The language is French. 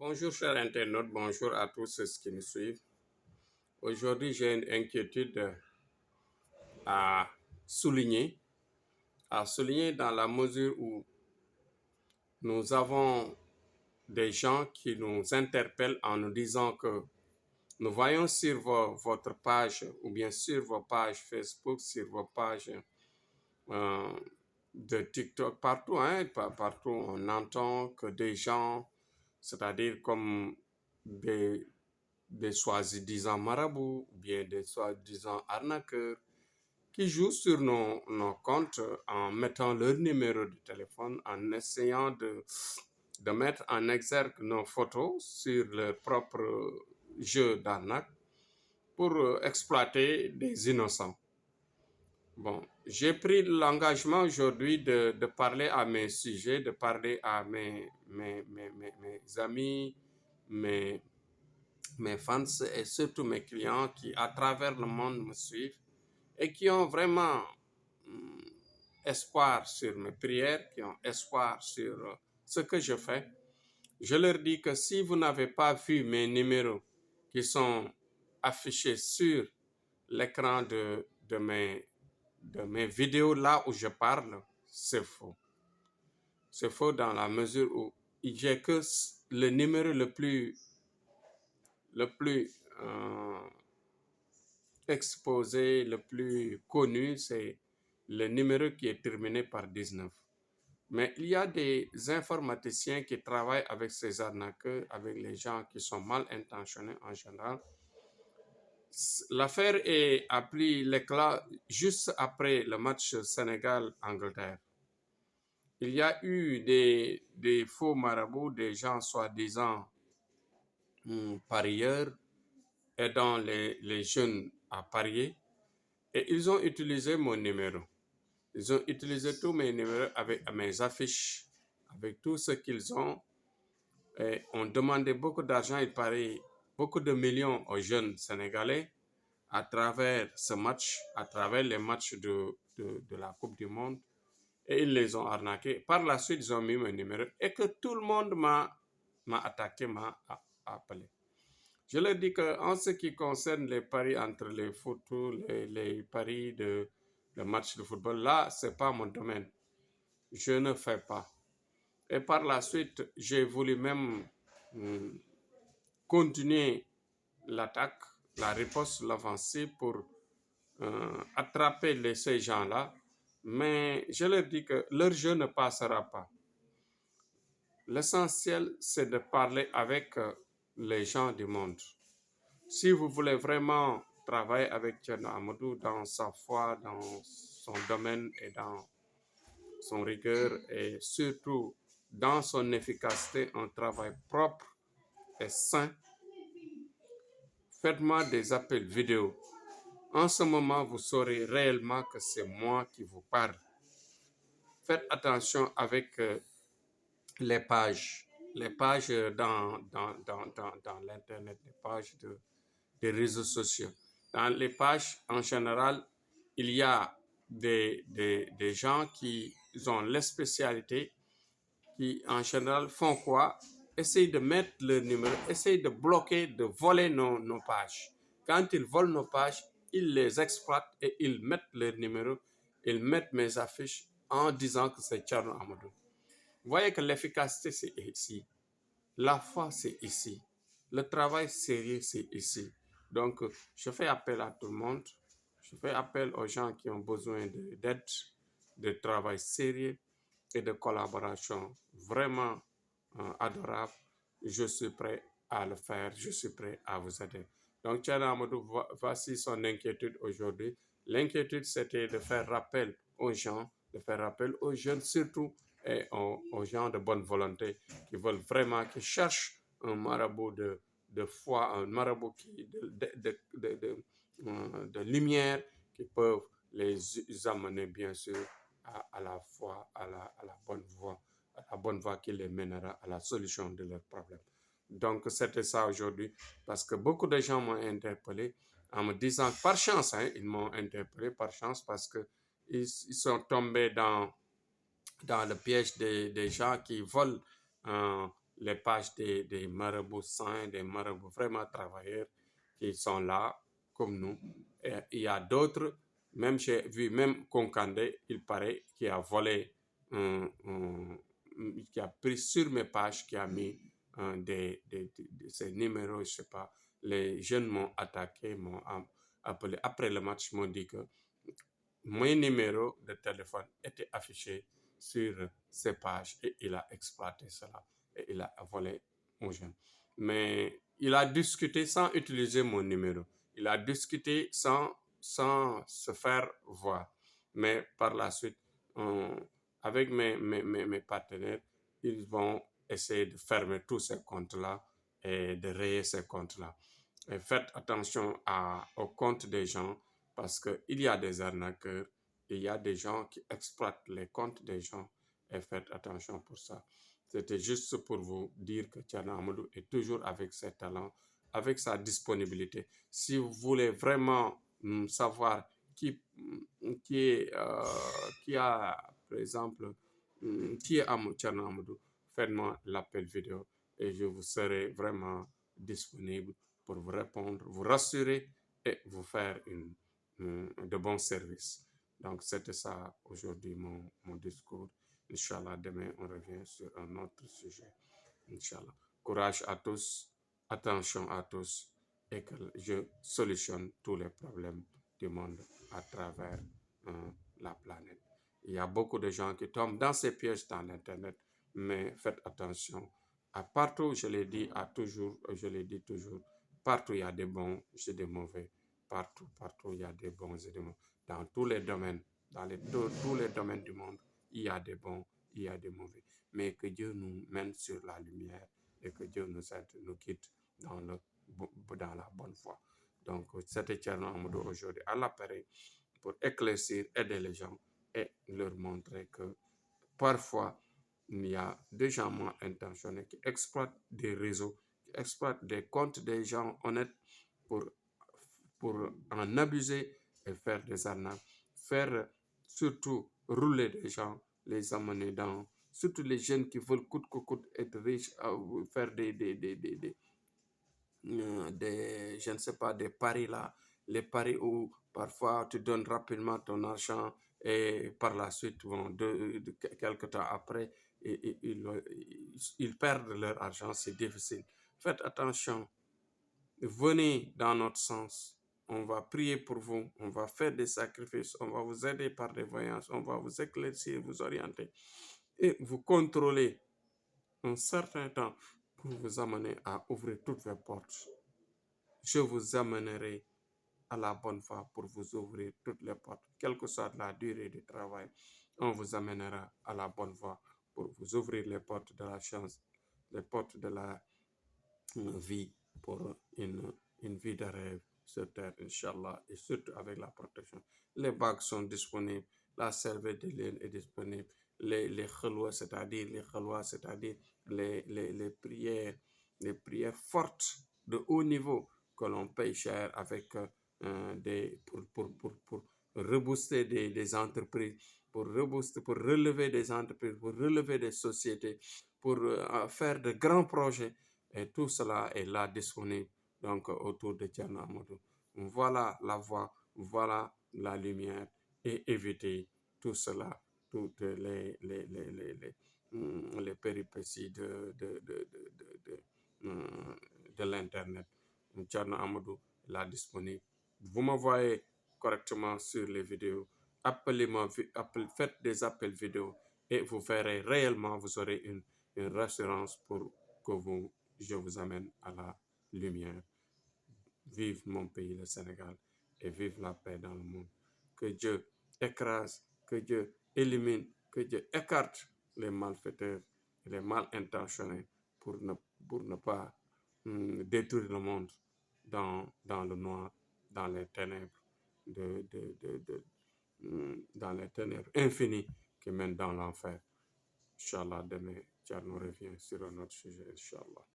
Bonjour chers internautes, bonjour à tous ceux qui nous suivent. Aujourd'hui, j'ai une inquiétude à souligner, dans la mesure où nous avons des gens qui nous interpellent en nous disant que nous voyons sur votre page ou bien sur vos pages Facebook, sur vos pages euh, de TikTok, partout, partout, on entend que des gens, c'est-à-dire comme des soi-disant marabouts ou bien des soi-disant arnaqueurs qui jouent sur nos comptes en mettant leur numéro de téléphone, en essayant de mettre en exergue nos photos sur leur propre jeu d'arnaque pour exploiter des innocents. Bon, j'ai pris l'engagement aujourd'hui de parler à mes sujets, de parler à mes amis, mes fans et surtout mes clients qui, à travers le monde, me suivent et qui ont vraiment espoir sur mes prières, qui ont espoir sur ce que je fais. Je leur dis que si vous n'avez pas vu mes numéros qui sont affichés sur l'écran de mes vidéos là où je parle, c'est faux. C'est faux dans la mesure où j'ai que le numéro le plus exposé, le plus connu, c'est le numéro qui est terminé par 19. Mais il y a des informaticiens qui travaillent avec ces arnaqueurs, avec les gens qui sont mal intentionnés en général. L'affaire a pris l'éclat juste après le match Sénégal-Angleterre. Il y a eu des faux marabouts, des gens soi-disant parieurs, aidant les jeunes à parier. Et ils ont utilisé mon numéro. Ils ont utilisé tous mes numéros avec mes affiches, avec tout ce qu'ils ont. Et on demandait beaucoup d'argent, il paraît beaucoup de millions aux jeunes Sénégalais à travers ce match, à travers les matchs de la Coupe du Monde. Et ils les ont arnaqués. Par la suite, ils ont mis mon numéro et que tout le monde m'a attaqué, m'a appelé. Je leur dis qu'en ce qui concerne les paris entre les foot, les paris le match de football, là, ce n'est pas mon domaine. Je ne fais pas. Et par la suite, j'ai voulu même continuer l'attaque, la riposte, l'avancée pour attraper ces gens-là. Mais je leur dis que leur jeu ne passera pas. L'essentiel, c'est de parler avec les gens du monde. Si vous voulez vraiment travailler avec Thierno Amadou dans sa foi, dans son domaine et dans son rigueur et surtout dans son efficacité, un travail propre et sain, faites-moi des appels vidéo. En ce moment, vous saurez réellement que c'est moi qui vous parle. Faites attention avec les pages dans l'Internet, les pages des réseaux sociaux. Dans les pages, en général, il y a des gens qui ont les spécialités, qui en général font quoi? Essayent de mettre le numéro, essayent de bloquer, de voler nos pages. Quand ils volent nos pages, ils les exploitent et ils mettent leur numéro, ils mettent mes affiches en disant que c'est Thierno Amadou. Vous voyez que l'efficacité, c'est ici. La foi, c'est ici. Le travail sérieux, c'est ici. Donc, je fais appel à tout le monde. Je fais appel aux gens qui ont besoin d'aide, de travail sérieux et de collaboration vraiment adorable. Je suis prêt à le faire. Je suis prêt à vous aider. Donc, Thierno Amadou, voici son inquiétude aujourd'hui. L'inquiétude, c'était de faire rappel aux gens, de faire rappel aux jeunes surtout et aux gens de bonne volonté qui veulent vraiment, qui cherchent un marabout de foi, un marabout de lumière qui peuvent les amener bien sûr à la foi, à la bonne voie qui les mènera à la solution de leurs problèmes. Donc c'était ça aujourd'hui parce que beaucoup de gens m'ont interpellé en me disant, par chance, ils m'ont interpellé par chance parce que ils sont tombés dans le piège des gens qui volent les pages des marabouts saints, des marabouts vraiment travailleurs qui sont là, comme nous. Et il y a d'autres, même j'ai vu, même Konkande, il paraît, qui a volé, qui a pris sur mes pages, qui a mis ces numéros, je sais pas. Les jeunes m'ont attaqué, m'ont appelé. Après le match, m'ont dit que mon numéro de téléphone était affiché sur ces pages et il a exploité cela et il a volé mon jeune. Mais il a discuté sans utiliser mon numéro. Il a discuté sans se faire voir. Mais par la suite, avec mes partenaires, ils vont essayer de fermer tous ces comptes-là et de rayer ces comptes-là. Et faites attention aux comptes des gens parce qu'il y a des arnaqueurs, il y a des gens qui exploitent les comptes des gens et faites attention pour ça. C'était juste pour vous dire que Thierno Amadou est toujours avec ses talents, avec sa disponibilité. Si vous voulez vraiment savoir qui a, par exemple, qui est Thierno Amadou, faites-moi l'appel vidéo et je vous serai vraiment disponible pour vous répondre, vous rassurer et vous faire de bons services. Donc, c'était ça aujourd'hui mon discours. Inch'Allah, demain, on revient sur un autre sujet. Inch'Allah. Courage à tous, attention à tous et que je solutionne tous les problèmes du monde à travers la planète. Il y a beaucoup de gens qui tombent dans ces pièges dans l'Internet, mais faites attention. À partout, je l'ai dit je l'ai dit toujours, partout il y a des bons et des mauvais. Partout, il y a des bons et des mauvais. Dans tous les domaines, tous les domaines du monde, il y a des bons, il y a des mauvais. Mais que Dieu nous mène sur la lumière et que Dieu nous aide, nous guide dans la bonne voie. Donc, c'était Thierno Amadou aujourd'hui à l'appareil pour éclaircir, aider les gens et leur montrer que parfois, il y a des gens mal intentionnés qui exploitent des réseaux, qui exploitent des comptes des gens honnêtes pour, pour en abuser et faire des arnaques, faire surtout rouler des gens, les amener dans, surtout les jeunes qui veulent coûte que coûte être riches, faire je ne sais pas, des paris là, les paris où parfois tu donnes rapidement ton argent et par la suite, quelques temps après, ils perdent leur argent, c'est difficile. Faites attention, venez dans notre sens. On va prier pour vous, on va faire des sacrifices, on va vous aider par des voyances, on va vous éclaircir, vous orienter et vous contrôler un certain temps pour vous amener à ouvrir toutes vos portes. Je vous amènerai à la bonne voie pour vous ouvrir toutes les portes, quelle que soit la durée du travail. On vous amènera à la bonne voie pour vous ouvrir les portes de la chance, les portes de la vie pour une vie de rêve sur terre, Inch'Allah, et surtout avec la protection. Les bagues sont disponibles, la serviette de laine est disponible, les khalwa, c'est-à-dire les prières fortes de haut niveau que l'on paye cher avec pour rebooster des entreprises, pour relever des entreprises, pour relever des sociétés, pour faire de grands projets. Et tout cela est là disponible donc autour de Thierno Amadou. Voilà la voie, voilà la lumière et éviter tout cela, toutes les péripéties de l'Internet. Thierno Amadou est là disponible. Vous me voyez correctement sur les vidéos. Appelez-moi, faites des appels vidéo et vous verrez réellement, vous aurez une rassurance pour que je vous amène à la lumière. Vive mon pays, le Sénégal, et vive la paix dans le monde. Que Dieu écrase, que Dieu élimine, que Dieu écarte les malfaiteurs et les mal intentionnés pour ne pas détruire le monde dans le noir, dans les ténèbres, dans les ténèbres infinies qui mènent dans l'enfer. Inch'Allah, demain, Thierno revient sur un autre sujet, Inch'Allah.